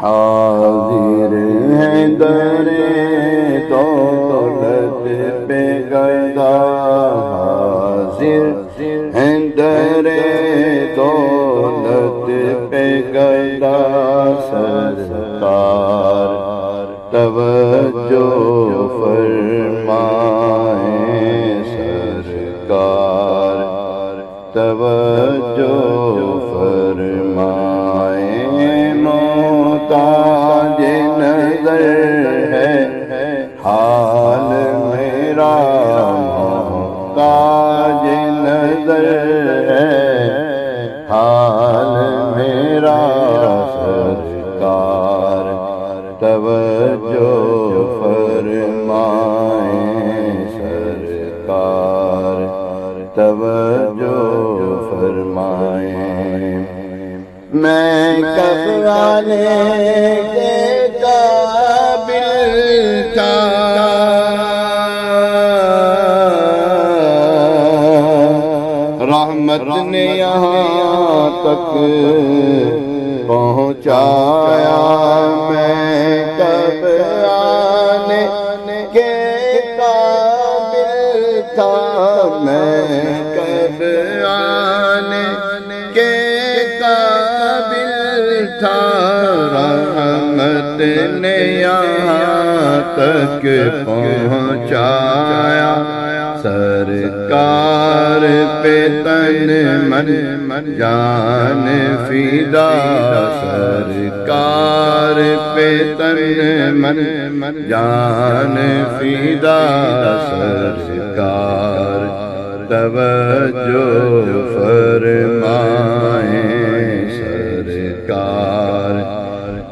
حاضر ہیں در دولت پہ گدا، حاضر ہیں در دولت پہ گدا، سرکار توجہ فرمائیں، سرکار توجہ فرمائیں، محتاج نظر ہے حال میرا، محتاج نظر ہے حال میرا، سرکار توجہ فرمائیں، سرکار توجہ فرمائیں۔ میں کب آنے کے قابل تھا، رحمت نے یہاں تک پہنچایا، میں کب آنے کے قابل تھا، میں کب آنے کے قابل تھا، رحمت نے یہاں تک پہنچایا، سرکار پہ تن من جان فدا، سرکار پہ تن من جان فدا، سرکار توجہ فرمائیں، سرکار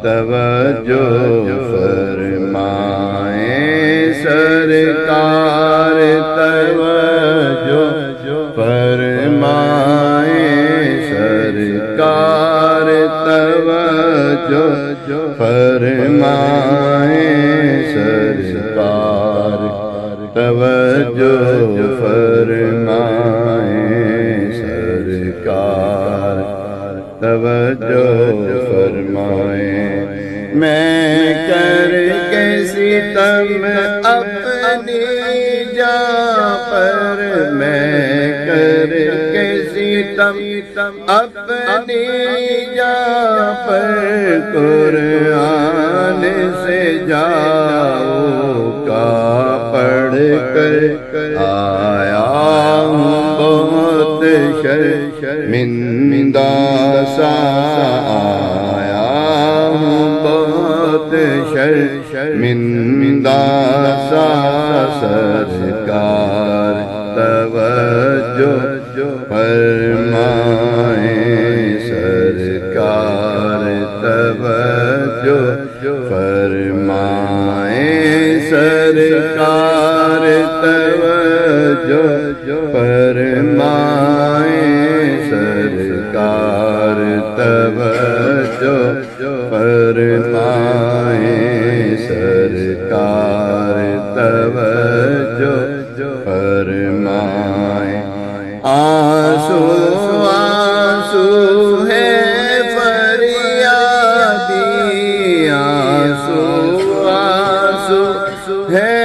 توجہ فرمائیں، سرکار توجہ فرمائیں، سرکار توجہ فرمائیں، سرکار توجہ فرمائیں، سرکار توجہ فرمائیں۔ میں کر کے ستم اپنی جاں پر، میں کر کے ستم اپنی جاں پر، قرآن سے جاؤ کا پڑھ کر آیا ہوں، بہت شرمندہ سا آیا ہوں، بہت شرمندہ سا، سرکار توجہ فرمائیں، سرکار توجہ فرمائیں، سرکار توجہ فرمائیں، سرکار توجہ فرمائیں، سرکار توجہ فرمائیں۔ آنسو آنسو ہے فریادی، آنسو آنسو ہے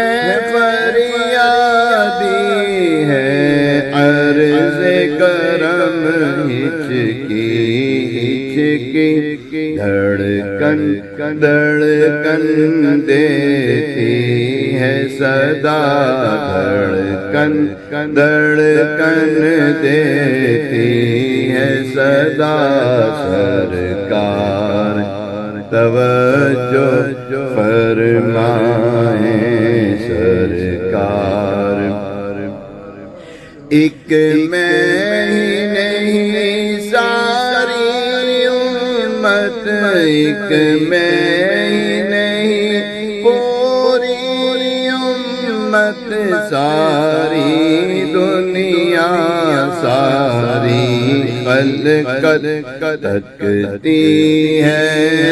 فریادی، ہے عرض کرم ہچکی ہچکی، دھڑکن دھڑکن دیتی ہے صدا، دھڑکن دھڑکن دیتی ہے صدا، سرکار توجہ فرمائیں، سرکار ایک میں ہی نہیں ساری امت، ایک میں ہی نہیں پوری امت، ساری دنیا ساری خلقت تکتی ہے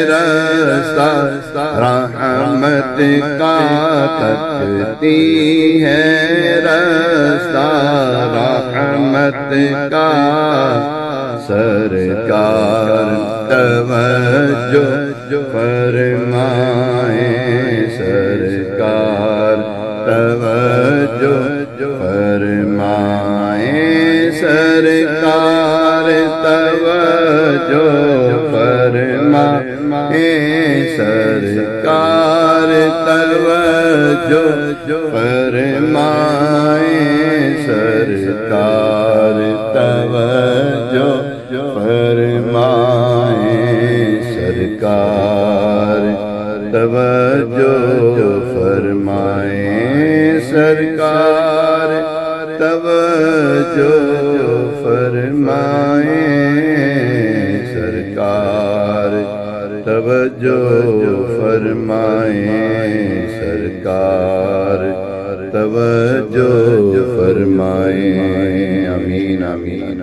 رستہ رحمت کا، تکتی ہے رستہ رحمت کا، سرکار توجہ فرمائے سرکار توجہ فرمائے سرکار توجہ فرمائے سرکار توجہ فرمائے سرکار توجہ فرمائے سرکار توجہ فرمائے سرکار توجہ فرمائے سرکار توجہ فرمائے سرکار توجہ فرمائے آمین آمین